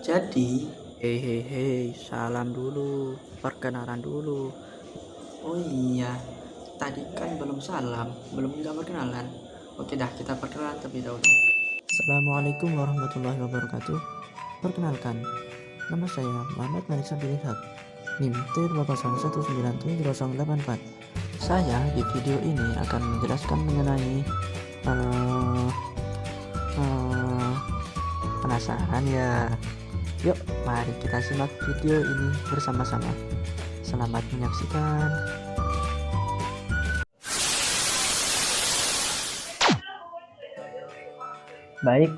Jadi, Hehehe, salam dulu, perkenalan dulu. oh iya, tadi kan belum salam, belum juga perkenalan. Oke dah, kita perkenalan terlebih dahulu. Assalamualaikum warahmatullahi wabarakatuh. Perkenalkan, nama saya Muhammad Malik Sabilihak, NIM T201970084. Saya di video ini akan menjelaskan mengenai eh penasaran ya? Yuk, mari kita simak video ini bersama-sama. Selamat menyaksikan. Baik,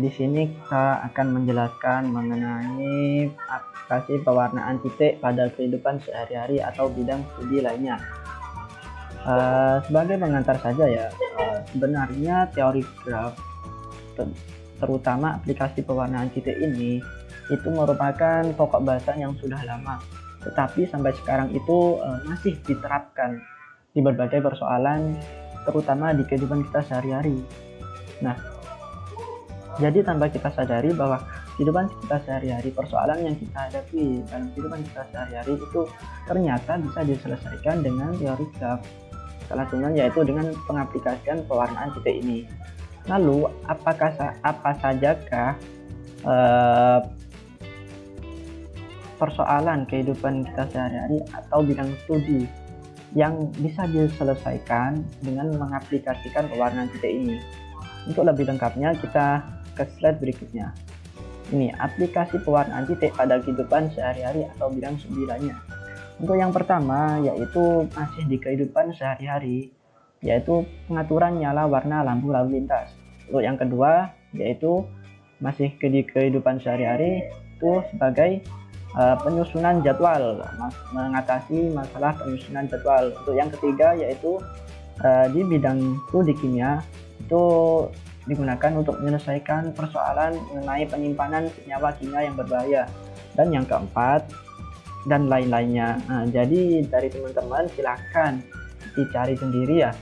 di sini kita akan menjelaskan mengenai aplikasi pewarnaan titik pada kehidupan sehari-hari atau bidang studi lainnya. Sebagai pengantar saja ya, sebenarnya teori graf, terutama aplikasi pewarnaan titik ini, itu merupakan pokok bahasan yang sudah lama, tetapi sampai sekarang itu masih diterapkan di berbagai persoalan, terutama di kehidupan kita sehari-hari. Nah, jadi tanpa kita sadari bahwa kehidupan kita sehari-hari, persoalan yang kita hadapi dalam kehidupan kita sehari-hari itu ternyata bisa diselesaikan dengan teori graf. Salah satunya yaitu dengan pengaplikasian pewarnaan titik ini. Lalu apa sajakah persoalan kehidupan kita sehari-hari atau bidang studi yang bisa diselesaikan dengan mengaplikasikan pewarnaan titik ini? Untuk lebih lengkapnya kita ke slide berikutnya. Ini aplikasi pewarnaan titik pada kehidupan sehari-hari atau bidang studi lainnya. Untuk yang pertama yaitu masih di kehidupan sehari-hari, yaitu pengaturan nyala warna lampu lalu lintas. Untuk yang kedua yaitu masih di kehidupan sehari-hari itu sebagai penyusunan jadwal, mengatasi masalah penyusunan jadwal. Untuk yang ketiga yaitu di bidang studi kimia itu digunakan untuk menyelesaikan persoalan mengenai penyimpanan senyawa kimia yang berbahaya. Dan yang keempat dan lain-lainnya. Nah, jadi dari teman-teman silahkan dicari sendiri ya.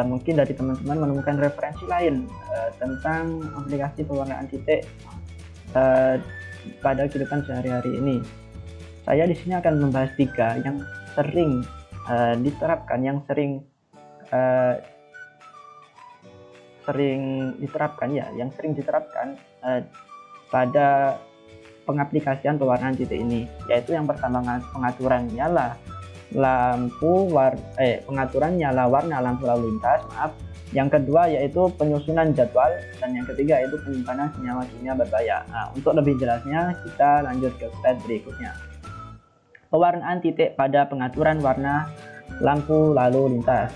Mungkin dari teman-teman menemukan referensi lain tentang aplikasi pewarnaan titik pada kehidupan sehari-hari ini. Saya di sini akan membahas 3 yang sering diterapkan, yang sering diterapkan pada pengaplikasian pewarnaan titik ini, yaitu yang pertama pengaturan nyala warna lampu lalu lintas, yang kedua yaitu penyusunan jadwal, dan yang ketiga yaitu penyimpanan senyawa kimia berbahaya. Nah, untuk lebih jelasnya kita lanjut ke slide berikutnya. Pewarnaan titik pada pengaturan warna lampu lalu lintas.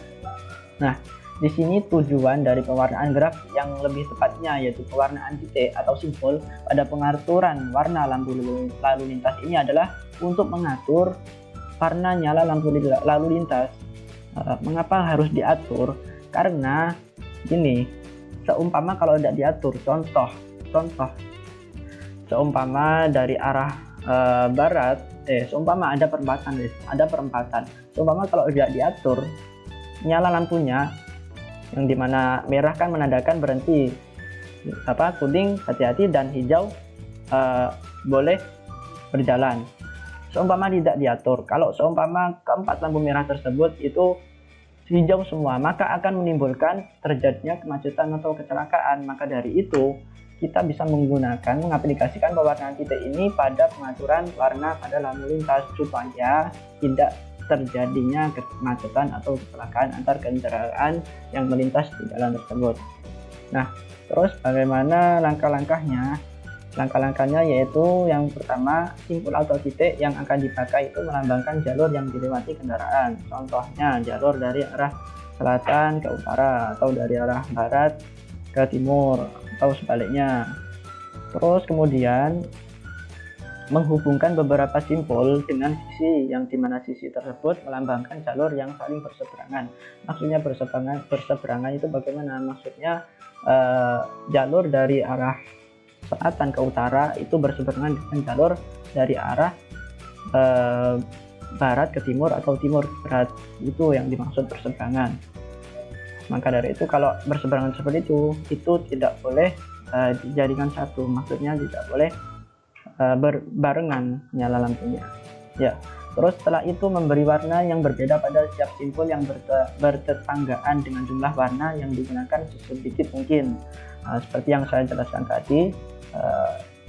Nah, di sini tujuan dari pewarnaan graf yang lebih tepatnya yaitu pewarnaan titik atau simbol pada pengaturan warna lampu lalu lintas ini adalah untuk mengatur warna nyala lampu lalu lintas. Mengapa harus diatur? Karena gini, seumpama kalau tidak diatur, contoh seumpama dari arah barat, seumpama ada perempatan, seumpama kalau tidak diatur nyala lampunya, yang dimana merah kan menandakan berhenti, kuning hati-hati, dan hijau boleh berjalan. Seumpama tidak diatur, kalau seumpama keempat lampu merah tersebut itu hijau semua, maka akan menimbulkan terjadinya kemacetan atau kecelakaan. Maka dari itu kita bisa mengaplikasikan pewarnaan titik ini pada pengaturan warna pada lalu lintas supaya tidak terjadinya kemacetan atau kecelakaan antar kendaraan yang melintas di jalan tersebut. Nah, terus bagaimana langkah-langkahnya? Langkah-langkahnya yaitu yang pertama, simpul atau titik yang akan dipakai itu melambangkan jalur yang dilewati kendaraan. Contohnya jalur dari arah selatan ke utara, atau dari arah barat ke timur, atau sebaliknya. Terus kemudian menghubungkan beberapa simpul dengan sisi, yang dimana sisi tersebut melambangkan jalur yang saling berseberangan. Maksudnya berseberangan itu bagaimana? Maksudnya jalur dari arah selatan ke utara itu berseberangan dengan jalur dari arah barat ke timur atau timur ke barat. Itu yang dimaksud berseberangan. Maka dari itu kalau berseberangan seperti itu tidak boleh dijadikan satu. Maksudnya tidak boleh berbarengan nyala lampunya. Ya, terus setelah itu memberi warna yang berbeda pada setiap simpul yang bertetanggaan dengan jumlah warna yang digunakan sedikit mungkin. Seperti yang saya jelaskan tadi,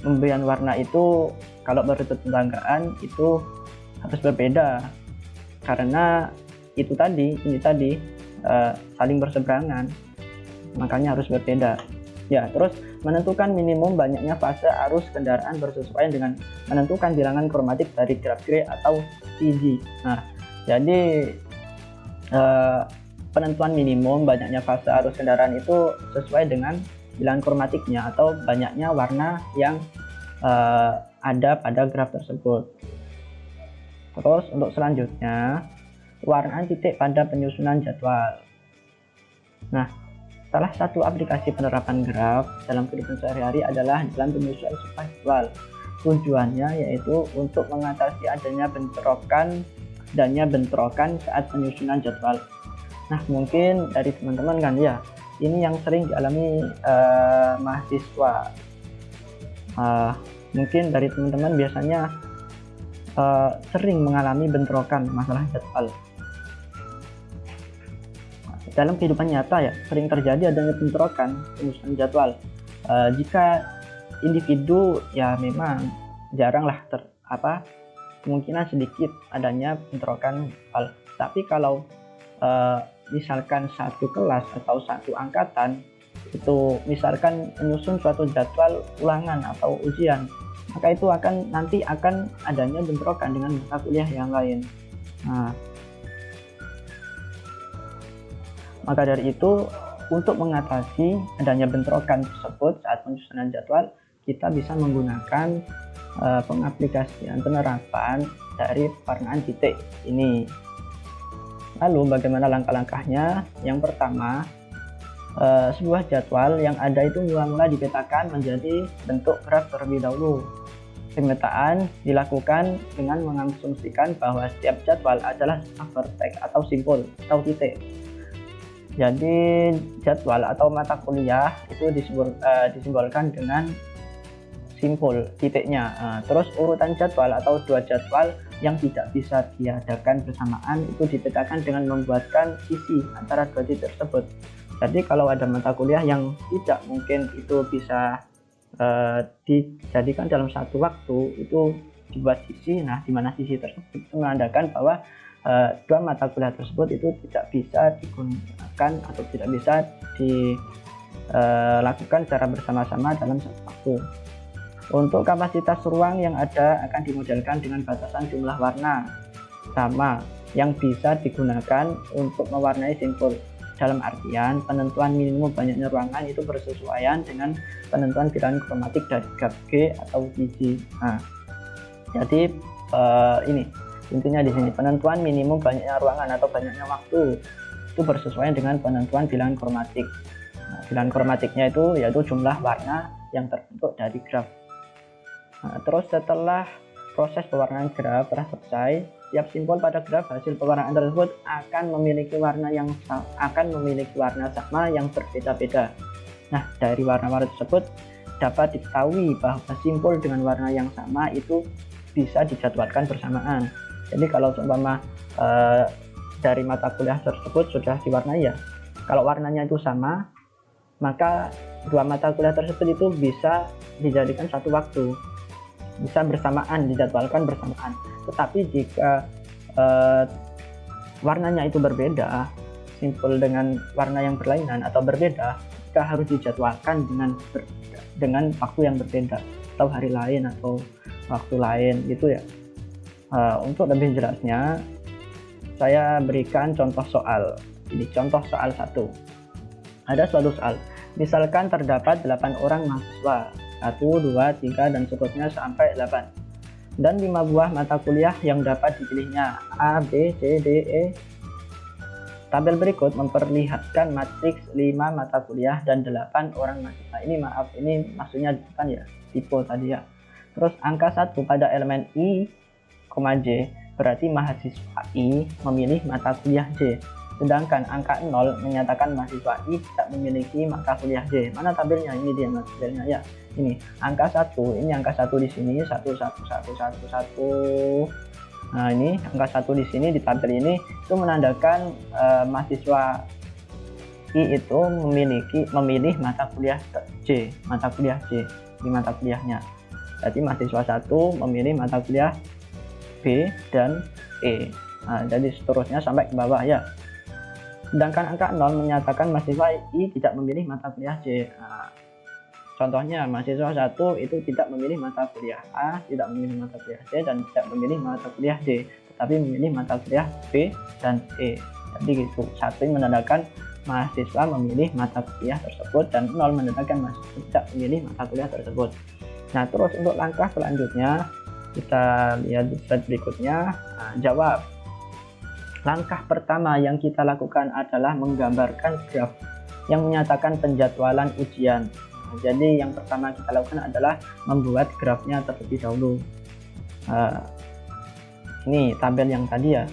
pemberian warna itu kalau bertetanggaan itu harus berbeda karena ini tadi saling berseberangan, makanya harus berbeda. Ya, terus menentukan minimum banyaknya fase arus kendaraan bersesuaian dengan menentukan bilangan kromatik dari graf G atau TG. Nah, jadi penentuan minimum banyaknya fase arus kendaraan itu sesuai dengan bilangan kromatiknya atau banyaknya warna yang ada pada graf tersebut. Terus untuk selanjutnya, warnaan titik pada penyusunan jadwal. Nah, salah satu aplikasi penerapan graf dalam kehidupan sehari-hari adalah dalam penyusunan sebuah jadwal. Tujuannya yaitu untuk mengatasi adanya bentrokan saat penyusunan jadwal. Nah, mungkin dari teman-teman kan ya, ini yang sering dialami mahasiswa. Mungkin dari teman-teman biasanya sering mengalami bentrokan masalah jadwal. Dalam kehidupan nyata ya sering terjadi adanya bentrokan penyusunan jadwal. Jika individu ya memang jaranglah kemungkinan sedikit adanya bentrokan jadwal. Tapi kalau misalkan satu kelas atau satu angkatan itu misalkan menyusun suatu jadwal ulangan atau ujian, maka itu nanti akan adanya bentrokan dengan mata kuliah yang lain. Nah, maka dari itu, untuk mengatasi adanya bentrokan tersebut saat penyusunan jadwal, kita bisa menggunakan pengaplikasian penerapan dari pewarnaan titik ini. Lalu bagaimana langkah-langkahnya? Yang pertama, sebuah jadwal yang ada itu mula-mula dipetakan menjadi bentuk graf terlebih dahulu. Pemetaan dilakukan dengan mengasumsikan bahwa setiap jadwal adalah vertex atau simpul atau titik. Jadi jadwal atau mata kuliah itu disimbolkan dengan simpul titiknya. Terus urutan jadwal atau dua jadwal yang tidak bisa diadakan bersamaan itu dipetakan dengan membuatkan sisi antara dua titik tersebut. Jadi kalau ada mata kuliah yang tidak mungkin itu bisa dijadikan dalam satu waktu, itu dibuat sisi. Nah, di mana sisi tersebut itu menandakan bahwa dua mata kuliah tersebut itu tidak bisa digunakan atau tidak bisa dilakukan secara bersama-sama dalam satu waktu. Untuk kapasitas ruang yang ada akan dimodelkan dengan batasan jumlah warna sama yang bisa digunakan untuk mewarnai simpul. Dalam artian penentuan minimum banyaknya ruangan itu bersesuaian dengan penentuan bilangan kromatik dari graf G atau TG. Nah, jadi ini intinya di sini, penentuan minimum banyaknya ruangan atau banyaknya waktu itu bersesuaian dengan penentuan bilangan kromatik. Nah, bilangan kromatiknya itu yaitu jumlah warna yang terbentuk dari graf. Nah, terus setelah proses pewarnaan graf telah selesai, setiap simpul pada graf hasil pewarnaan tersebut akan memiliki warna sama yang berbeda-beda. Nah, dari warna-warna tersebut dapat diketahui bahwa simpul dengan warna yang sama itu bisa dijadwalkan bersamaan. Jadi kalau seumpama dari mata kuliah tersebut sudah diwarnai ya, kalau warnanya itu sama, maka dua mata kuliah tersebut itu bisa dijadikan satu waktu, bisa bersamaan, dijadwalkan bersamaan. Tetapi jika warnanya itu berbeda, simpul dengan warna yang berlainan atau berbeda, maka harus dijadwalkan dengan waktu yang berbeda atau hari lain atau waktu lain gitu ya. Untuk lebih jelasnya, saya berikan contoh soal. Ini contoh soal 1. Ada suatu soal, misalkan terdapat 8 orang mahasiswa, 1, 2, 3, dan seterusnya sampai 8. Dan 5 buah mata kuliah yang dapat dipilihnya, A, B, C, D, E. Tabel berikut memperlihatkan matriks 5 mata kuliah dan 8 orang mahasiswa. Ini maaf, ini maksudnya bukan ya, tipe tadi ya. Terus angka 1 pada elemen I, J, berarti mahasiswa I memilih mata kuliah J. Sedangkan angka 0 menyatakan mahasiswa I tidak memiliki mata kuliah J. Mana tabelnya? Ini dia tabelnya ya. Ini angka 1, ini angka 1 di sini 1 1 1 1 1. Nah, ini angka 1 di sini di tabel ini itu menandakan mahasiswa I itu memilih mata kuliah J, di mata kuliahnya. Jadi mahasiswa 1 memilih mata kuliah B dan E. Nah, jadi seterusnya sampai ke bawah ya. Sedangkan angka 0 menyatakan mahasiswa I tidak memilih mata kuliah J. Nah, contohnya mahasiswa 1 itu tidak memilih mata kuliah A, tidak memilih mata kuliah C, dan tidak memilih mata kuliah D, tetapi memilih mata kuliah B dan E. Jadi gitu, 1 menandakan mahasiswa memilih mata kuliah tersebut dan 0 menandakan mahasiswa tidak memilih mata kuliah tersebut. Nah, terus untuk langkah selanjutnya kita lihat di slide berikutnya. Nah, jawab. Langkah pertama yang kita lakukan adalah menggambarkan graf yang menyatakan penjadwalan ujian. Nah, jadi yang pertama kita lakukan adalah membuat grafnya terlebih dahulu. Ini tabel yang tadi ya.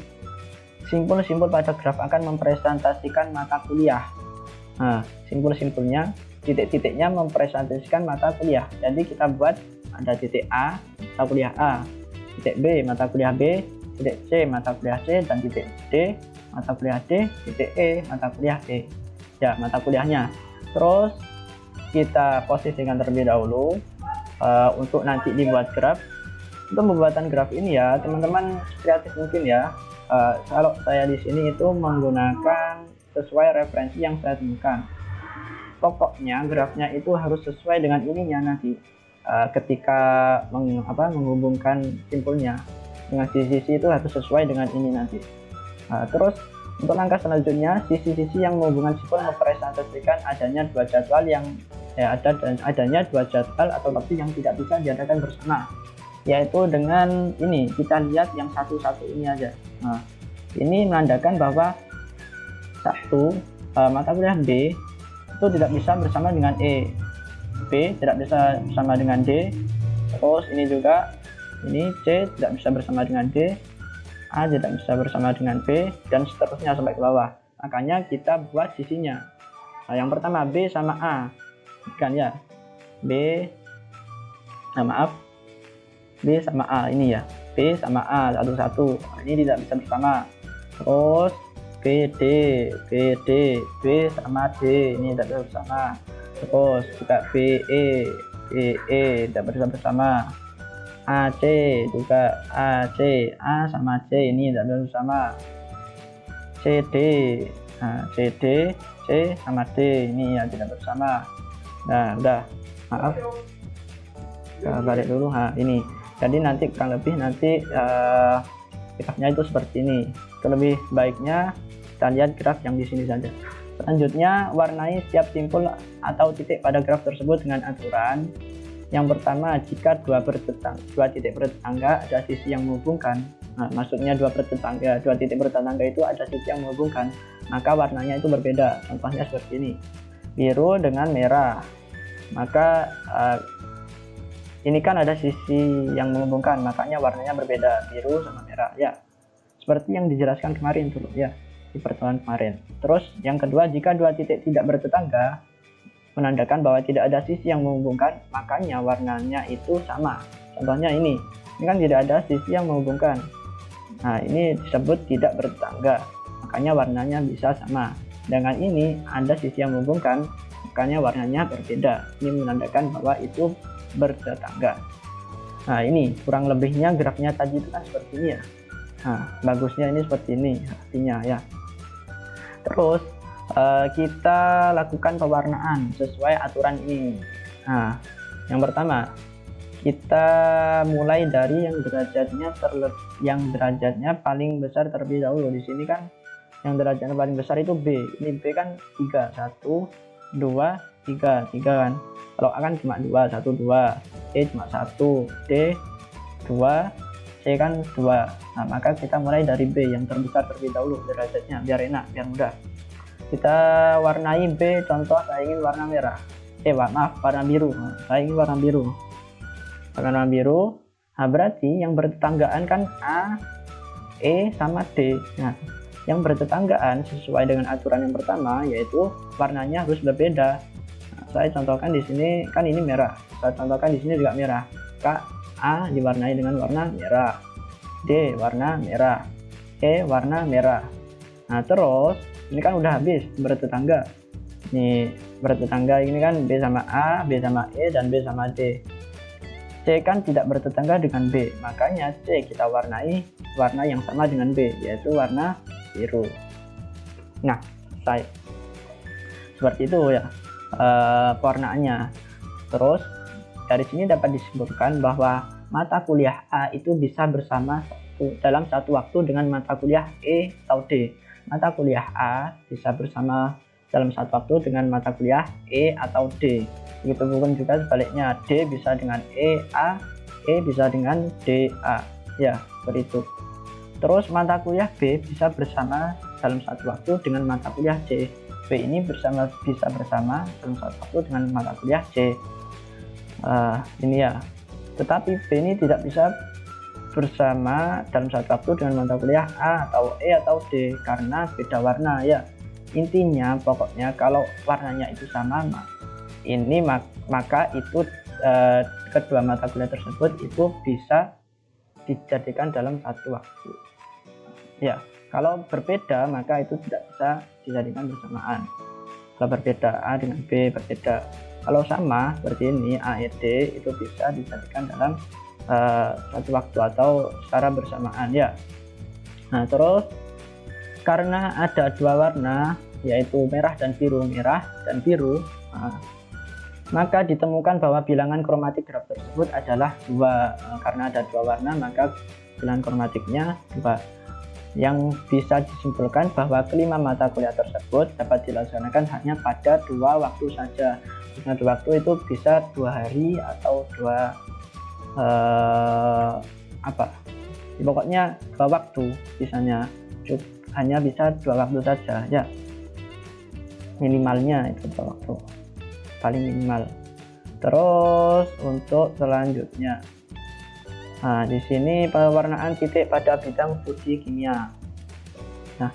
Simpul-simpul pada graf akan mempresentasikan mata kuliah. Nah, simpul-simpulnya, titik-titiknya mempresentasikan mata kuliah. Jadi kita buat ada titik A, mata kuliah A, titik B, mata kuliah B, titik C, mata kuliah C, dan titik D, mata kuliah D, titik E, mata kuliah E. Ya, mata kuliahnya. Terus kita posisikan terlebih dahulu untuk nanti dibuat graf. Untuk pembuatan graf ini ya, teman-teman kreatif mungkin ya. Kalau saya di sini itu menggunakan sesuai referensi yang saya temukan. Pokoknya grafnya itu harus sesuai dengan ininya nanti. Ketika menghubungkan simpulnya dengan sisi-sisi itu harus sesuai dengan ini nanti. Terus untuk langkah selanjutnya, sisi-sisi yang menghubungkan simpul mempresentasikan adanya dua jadwal adanya dua jadwal atau lebih yang tidak bisa diadakan bersama, yaitu dengan ini. Kita lihat yang satu-satu ini aja. Nah, ini menandakan bahwa mata kuliah B itu tidak bisa bersama dengan E, B tidak bisa bersama dengan D, terus ini juga, ini C tidak bisa bersama dengan D, A tidak bisa bersama dengan B, dan seterusnya sampai ke bawah. Makanya kita buat sisinya. Nah, yang pertama B sama A, kan ya, B sama A ini ya, B sama A satu-satu, ini tidak bisa bersama. Terus BD, B sama D, ini tidak bisa bersama. Terus juga BE tidak bisa bersama. AC juga, AC, A sama C ini tidak bisa bersama. CD, CD, C sama D ini ya tidak bersama. Nah, udah, maaf, kita balik dulu. Ini jadi nanti kurang lebih nanti grafnya itu seperti ini. Itu lebih baiknya kita lihat graf yang di sini saja. Selanjutnya, warnai setiap simpul atau titik pada graf tersebut dengan aturan. Yang pertama, jika dua titik bertetangga ada sisi yang menghubungkan. Nah, maksudnya dua titik bertetangga itu ada sisi yang menghubungkan, maka warnanya itu berbeda. Contohnya seperti ini, biru dengan merah. Maka ini kan ada sisi yang menghubungkan, makanya warnanya berbeda, biru sama merah ya. Seperti yang dijelaskan kemarin dulu ya, di pertemuan kemarin. Terus yang kedua, jika dua titik tidak bertetangga menandakan bahwa tidak ada sisi yang menghubungkan, makanya warnanya itu sama. Contohnya ini kan tidak ada sisi yang menghubungkan. Nah, ini disebut tidak bertetangga, makanya warnanya bisa sama. Dengan ini ada sisi yang menghubungkan, makanya warnanya berbeda. Ini menandakan bahwa itu bertetangga. Nah, ini kurang lebihnya grafnya tadi itu kan seperti ini ya. Nah, bagusnya ini seperti ini artinya ya. Terus kita lakukan pewarnaan sesuai aturan ini. Nah, yang pertama kita mulai dari yang derajatnya paling besar terlebih dahulu. Di sini kan yang derajatnya paling besar itu B. Ini B kan 3, 1, 2, 3 kan. Kalau A kan cuma 2, 1, 2, E cuma 1, D 2, C kan 2. Nah, maka kita mulai dari B yang terbesar terlebih dahulu derajatnya, biar enak, biar mudah. Kita warnai B, contoh saya ingin warna merah. Warna biru. Saya ingin warna biru. Warna biru. Nah, berarti yang bertetanggaan kan A, E sama D. Nah, yang bertetanggaan sesuai dengan aturan yang pertama, yaitu warnanya harus berbeda. Nah, saya contohkan di sini kan ini merah, saya contohkan di sini juga merah. A diwarnai dengan warna merah, D warna merah, E warna merah. Nah terus ini kan udah habis bertetangga. Nih bertetangga ini kan B sama A, B sama E, dan B sama D. C kan tidak bertetangga dengan B, makanya C kita warnai warna yang sama dengan B, yaitu warna biru. Nah, selesai. Seperti itu ya pewarnaannya. Terus dari sini dapat disimpulkan bahwa mata kuliah A itu bisa bersama dalam satu waktu dengan mata kuliah E atau D. Mata kuliah A bisa bersama dalam satu waktu dengan mata kuliah E atau D. Begitu pun juga sebaliknya, D bisa dengan A, E bisa dengan DA. Ya, seperti itu. Terus mata kuliah B bisa bersama dalam satu waktu dengan mata kuliah C. B ini bisa bersama dalam satu waktu dengan mata kuliah C. Ini ya. Tetapi B ini tidak bisa bersama dalam satu waktu dengan mata kuliah A atau E atau D karena beda warna ya. Intinya pokoknya kalau warnanya itu sama, maka itu kedua mata kuliah tersebut itu bisa dijadikan dalam satu waktu. Ya, kalau berbeda maka itu tidak bisa dijadikan bersamaan. Kalau berbeda A dengan B berbeda. Kalau sama seperti ini A, E, D itu bisa dijadikan dalam satu waktu atau secara bersamaan ya. Nah terus karena ada dua warna yaitu merah dan biru, maka ditemukan bahwa bilangan kromatik graf tersebut adalah 2. Karena ada dua warna maka bilangan kromatiknya 2. Yang bisa disimpulkan bahwa kelima mata kuliah tersebut dapat dilaksanakan hanya pada 2 waktu saja. Nah, 2 waktu itu bisa 2 hari atau 2 pokoknya 2 waktu bisanya, hanya bisa 2 waktu saja ya, minimalnya itu 2 waktu paling minimal. Terus untuk selanjutnya, nah di sini pewarnaan titik pada bidang studi kimia. Nah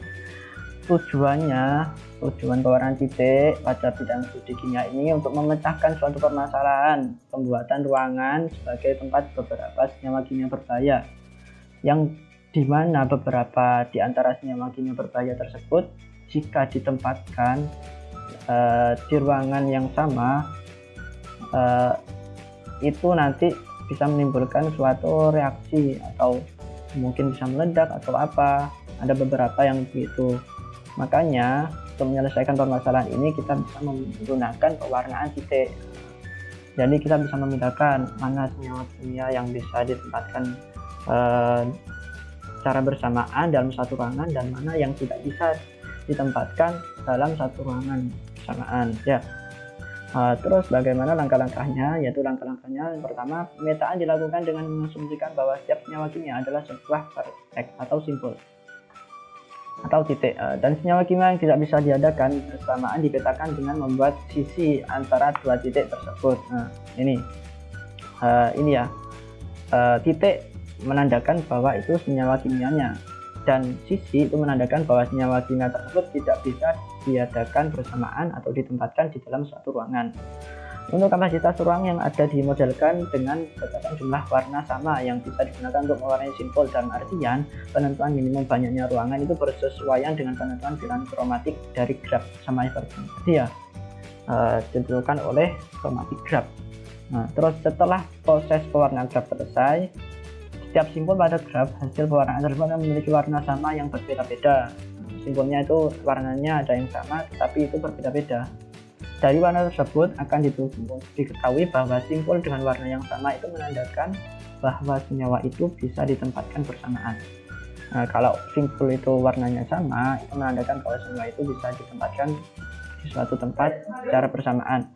tujuan pewarnaan titik pada bidang studi kimia ini untuk memecahkan suatu permasalahan pembuatan ruangan sebagai tempat beberapa senyawa kimia berbahaya, yang dimana beberapa di antara senyawa kimia berbahaya tersebut jika ditempatkan di ruangan yang sama itu nanti bisa menimbulkan suatu reaksi atau mungkin bisa meledak atau apa. Ada beberapa yang begitu. Makanya untuk menyelesaikan permasalahan ini kita bisa menggunakan pewarnaan titik. Jadi kita bisa membedakan mana senyawa kimia yang bisa ditempatkan secara bersamaan dalam satu ruangan dan mana yang tidak bisa ditempatkan dalam satu ruangan bersamaan ya. Terus bagaimana langkah-langkahnya? Yaitu langkah-langkahnya yang pertama, pemetaan dilakukan dengan mengasumsikan bahwa setiap senyawa kimia adalah sebuah vertex atau simbol atau titik, dan senyawa kimia yang tidak bisa diadakan bersamaan dipetakan dengan membuat sisi antara dua titik tersebut. Nah ini ya, titik menandakan bahwa itu senyawa kimianya dan sisi itu menandakan bahwa senyawa kimia tersebut tidak bisa diadakan bersamaan atau ditempatkan di dalam suatu ruangan. Untuk kapasitas ruang yang ada dimodelkan dengan batasan jumlah warna sama yang bisa digunakan untuk mewarnai simbol, dalam artian penentuan minimum banyaknya ruangan itu bersesuaian dengan penentuan bilangan kromatik dari graf sama seperti tadi ya, ditentukan oleh kromatik graf. Nah, terus setelah proses pewarnaan graf selesai, setiap simbol pada graf hasil pewarnaan tersebut memiliki warna sama yang berbeda-beda. Simbolnya itu warnanya ada yang sama tapi itu berbeda-beda. Dari warna tersebut akan diketahui bahwa simbol dengan warna yang sama itu menandakan bahwa senyawa itu bisa ditempatkan bersamaan. Nah, kalau simbol itu warnanya sama, itu menandakan bahwa senyawa itu bisa ditempatkan di suatu tempat secara bersamaan.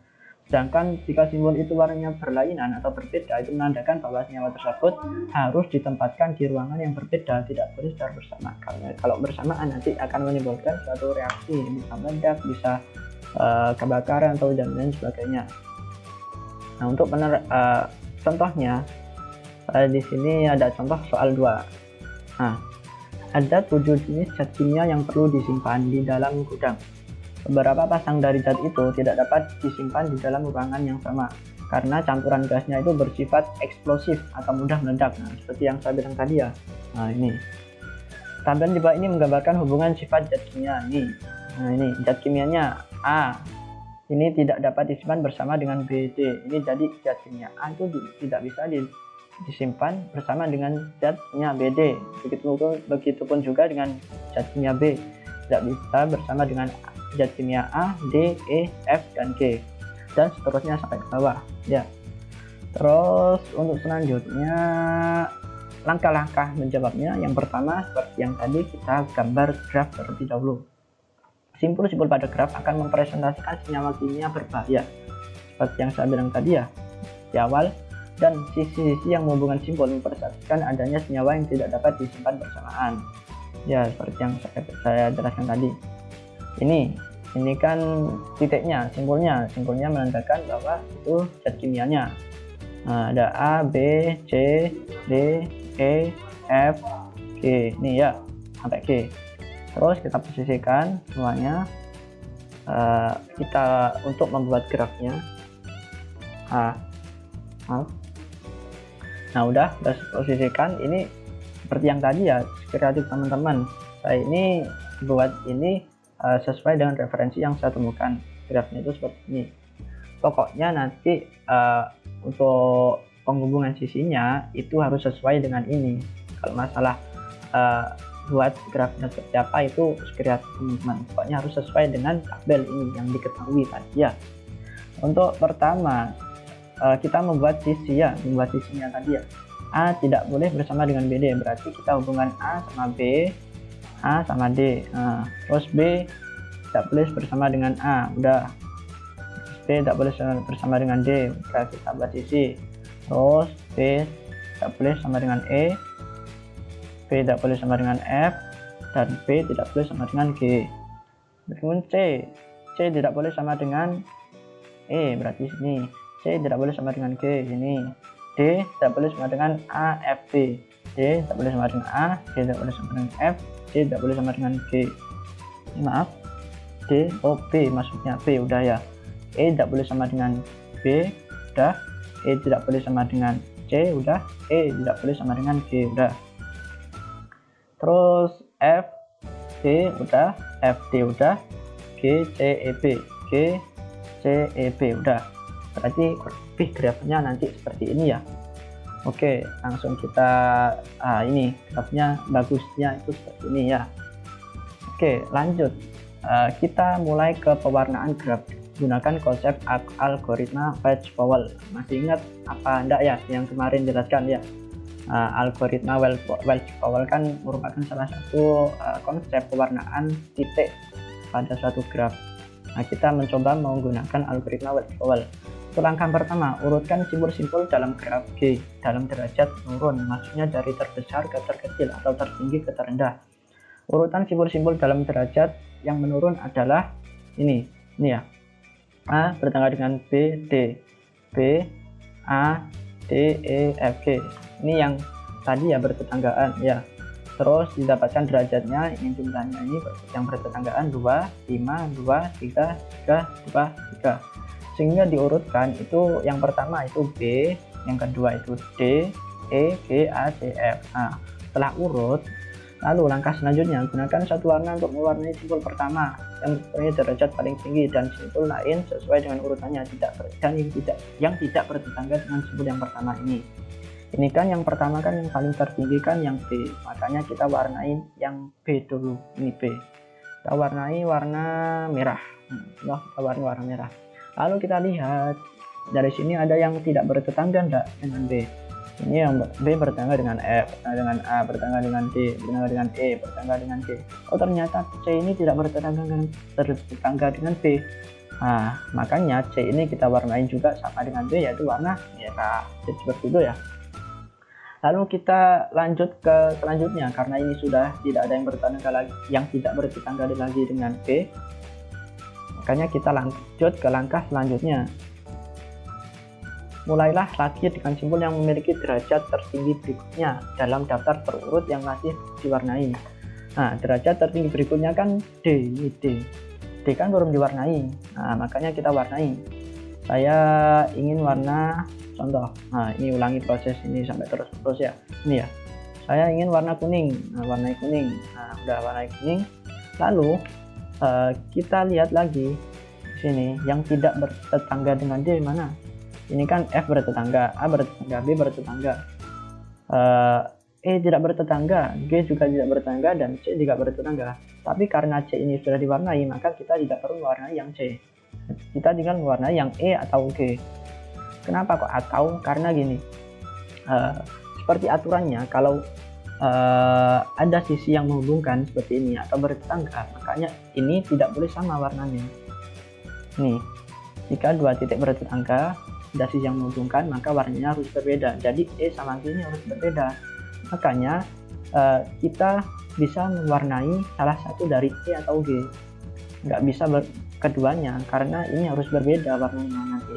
Sedangkan jika simbol itu warnanya berlainan atau berbeda, itu menandakan bahwa senyawa tersebut harus ditempatkan di ruangan yang berbeda, tidak boleh secara bersamaan. Karena kalau bersamaan nanti akan menimbulkan suatu reaksi, bisa meledak, bisa kebakaran atau dan lain sebagainya. Nah, untuk contohnya di sini ada contoh soal 2. Nah, Ada 7 jenis zat kimia yang perlu disimpan di dalam gudang. Beberapa pasang dari zat itu tidak dapat disimpan di dalam ruangan yang sama karena campuran gasnya itu bersifat eksplosif atau mudah meledak. Nah, seperti yang saya bilang tadi ya. Nah, ini. Tampilan di bawah ini menggambarkan hubungan sifat zat kimia ini. Nah, ini zat kimianya A. Ini tidak dapat disimpan bersama dengan BD. Ini jadi zat kimia A itu tidak bisa disimpan bersama dengan zat kimia BD. Begitupun juga dengan zat kimia B. Tidak bisa bersama dengan zat kimia A, D, E, F, dan G. Dan seterusnya sampai ke bawah. Ya. Terus untuk selanjutnya langkah-langkah menjawabnya. Yang pertama seperti yang tadi kita gambar graf terlebih dahulu. Simpul-simpul pada graf akan mempresentasikan senyawa kimia berbahaya seperti yang saya bilang tadi ya di awal, dan sisi-sisi yang menghubungkan simpul mempresentasikan adanya senyawa yang tidak dapat disimpan bersamaan ya, seperti yang saya jelaskan tadi. Ini kan titiknya, simpulnya menandakan bahwa itu zat kimianya. Nah, ada A, B, C, D, E, F, G. Ini ya sampai G. Terus kita posisikan semuanya. Kita untuk membuat grafnya. Nah, udah posisikan. Ini seperti yang tadi ya, kreatif teman-teman. Saya ini buat ini sesuai dengan referensi yang saya temukan. Grafnya itu seperti ini. Pokoknya nanti untuk penghubungan sisinya itu harus sesuai dengan ini. Kalau masalah buat grafnya seperti apa itu kreatif teman-teman. Pokoknya harus sesuai dengan tabel ini yang diketahui tadi ya. Untuk pertama kita membuat sisi ya, sisinya tadi ya. A tidak boleh bersama dengan BD, berarti kita hubungan A sama B, A sama D. Terus B tidak boleh bersama dengan A, udah. B tidak boleh bersama dengan D, udah kita buat sisi. Terus B tidak boleh sama dengan E, B tidak boleh sama dengan F, dan B tidak boleh sama dengan G. Kemudian C tidak boleh sama dengan E, berarti sini. C tidak boleh sama dengan G, ini. D tidak boleh sama dengan A, F, B. D tidak boleh sama dengan A, D tidak boleh sama dengan F, C tidak boleh sama dengan G. Maaf, D, O, B maksudnya B, udah ya. E tidak boleh sama dengan B, udah. E tidak boleh sama dengan C, udah. E tidak boleh sama dengan G, udah. Terus F, D udah, F, D udah, G, C, E, B, G, C, E, B udah. Berarti lebih grafnya nanti seperti ini ya. Oke, langsung kita ini grafnya bagusnya itu seperti ini ya. Oke, lanjut. Kita mulai ke pewarnaan graf. Gunakan konsep algoritma Welch-Powell. Masih ingat apa enggak ya yang kemarin jelaskan ya? Algoritma Welch-Powell kan merupakan salah satu konsep pewarnaan titik pada suatu graf. Nah, kita mencoba menggunakan algoritma Welch-Powell. Untuk langkah pertama, urutkan simpul-simpul dalam graf G dalam derajat menurun, maksudnya dari terbesar ke terkecil atau tertinggi ke terendah. Urutan simpul-simpul dalam derajat yang menurun adalah ini ya. A bertangga dengan B, D, B, A, D, E, F, G. Ini yang tadi ya bertetanggaan ya. Terus didapatkan derajatnya, ini jumlahnya ini yang bertetanggaan 2, 5, 2, 3, 3, 2, 3. Sehingga diurutkan itu yang pertama itu B, yang kedua itu D, E, G, A, C, F. Nah, setelah urut, lalu langkah selanjutnya gunakan satu warna untuk mewarnai simpul pertama yang mempunyai derajat paling tinggi dan simpul lain sesuai dengan urutannya yang tidak bertetangga dengan simpul yang pertama ini. Ini kan yang pertama kan yang paling tertinggi kan yang B, makanya kita warnai yang B dulu. Ini B. Kita warnai warna merah. Kita warnai warna merah. Lalu kita lihat dari sini ada yang tidak bertetangga enggak dengan B. Ini yang B bertetangga dengan F, bertetangga dengan A, bertetangga dengan D, bertetangga dengan E, bertetangga dengan G. Oh ternyata C ini tidak bertetangga dengan B. Nah, makanya C ini kita warnai juga sama dengan B, yaitu warna merah. Jadi seperti itu ya. Lalu kita lanjut ke selanjutnya, karena ini sudah tidak ada yang tidak bertetangga lagi dengan B. Makanya kita lanjut ke langkah selanjutnya. Mulailah lagi dengan simpul yang memiliki derajat tertinggi berikutnya dalam daftar berurut yang masih diwarnai. Nah, derajat tertinggi berikutnya kan D, ini D. D kan belum diwarnai. Nah, makanya kita warnai. Saya ingin warna contoh. Nah, ini ulangi proses ini sampai terus ya. Ini ya. Saya ingin warna kuning. Nah, warnai kuning. Nah, udah warnai kuning. Lalu kita lihat lagi di sini yang tidak bertetangga dengan D mana? Ini kan F bertetangga, A bertetangga, B bertetangga. E tidak bertetangga, G juga tidak bertetangga, dan C juga bertetangga. Tapi karena C ini sudah diwarnai, maka kita tidak perlu mewarnai yang C. Kita tinggal mewarnai yang E atau G. Kenapa kok atau? Karena gini, seperti aturannya, kalau ada sisi yang menghubungkan seperti ini atau bertetangga, makanya ini tidak boleh sama warnanya. Nih, jika dua titik bertetangga, ada sisi yang menghubungkan, maka warnanya harus berbeda. Jadi E sama G ini harus berbeda. Makanya kita bisa mewarnai salah satu dari E atau G, nggak bisa keduanya karena ini harus berbeda warnanya nanti.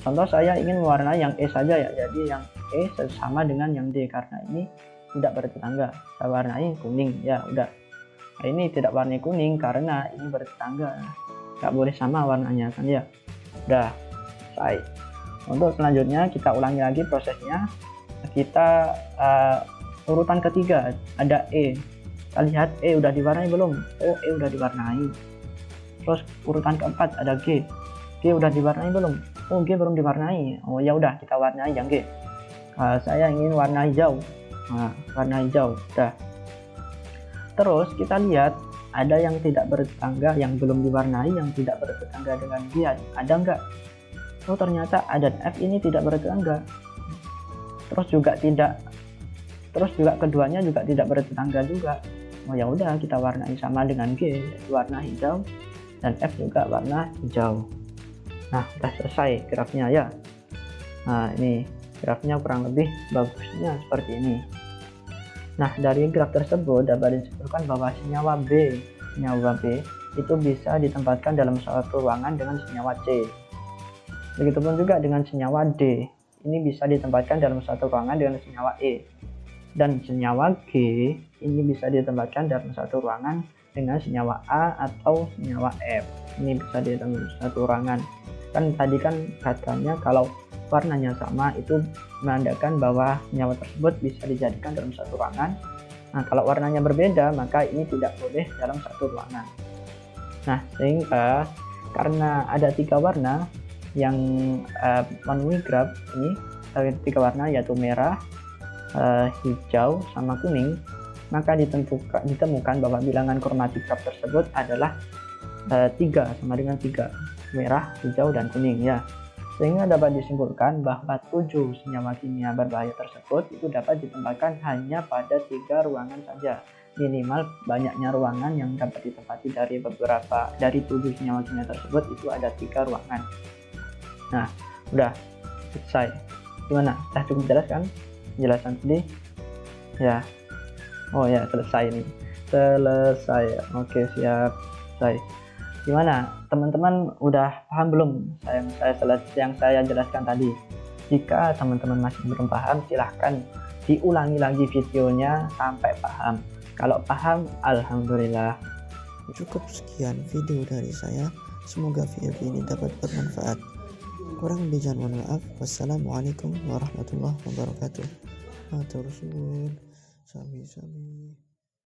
Contoh saya ingin mewarnai yang E saja ya, jadi yang E sama dengan yang D karena ini tidak bertetangga. Saya warnai kuning ya udah. Nah, ini tidak warnai kuning karena ini bertetangga, nggak boleh sama warnanya kan ya. Udah selesai. Untuk selanjutnya kita ulangi lagi prosesnya. Kita urutan ketiga ada E. Kita lihat E udah diwarnai belum? Oh, E udah diwarnai. Terus urutan keempat ada G. G udah diwarnai belum? Oh, G belum diwarnai. Oh ya udah, kita warnai yang G. Saya ingin warna hijau. Nah, warna hijau. Udah. Terus kita lihat ada yang tidak bertetangga, yang belum diwarnai, yang tidak bertetangga dengan G. Ada nggak? Oh, ternyata A dan F ini tidak bertetangga. Terus juga keduanya juga tidak bertetangga juga. Oh ya udah, kita warnai sama dengan G, warna hijau, dan F juga warna hijau. Nah, udah selesai grafnya ya. Nah, ini grafnya kurang lebih bagusnya seperti ini. Nah, dari graf tersebut dapat disimpulkan bahwa senyawa B itu bisa ditempatkan dalam suatu ruangan dengan senyawa C. Begitupun juga dengan senyawa D. Ini bisa ditempatkan dalam satu ruangan dengan senyawa E. Dan senyawa G ini bisa ditempatkan dalam satu ruangan dengan senyawa A atau senyawa F. Ini bisa ditempatkan dalam satu ruangan. Kan tadi kan katanya kalau warnanya sama itu menandakan bahwa senyawa tersebut bisa dijadikan dalam satu ruangan. Nah, kalau warnanya berbeda maka ini tidak boleh dalam satu ruangan. Nah, sehingga karena ada tiga warna yang memenuhi graf ini, tiga warna yaitu merah, hijau, sama kuning, maka ditemukan bahwa bilangan kromatik graf tersebut adalah 3 sama dengan 3, merah, hijau, dan kuning ya. Sehingga dapat disimpulkan bahwa 7 senyawa kimia berbahaya tersebut itu dapat ditempatkan hanya pada 3 ruangan saja. Minimal banyaknya ruangan yang dapat ditempati dari 7 senyawa kimia tersebut itu ada 3 ruangan. Nah, udah selesai. Gimana? Cukup jelas kan penjelasan tadi? Ya. Oh ya, selesai nih. Selesai. Oke, siap. Selesai. Gimana? Teman-teman udah paham belum yang saya jelaskan tadi? Jika teman-teman masih belum paham, silahkan diulangi lagi videonya sampai paham. Kalau paham, alhamdulillah. Cukup sekian video dari saya. Semoga video ini dapat bermanfaat. Kurang lebih jangan mohon maaf. Wassalamualaikum warahmatullahi wabarakatuh. Matur suwun. Sami-sami.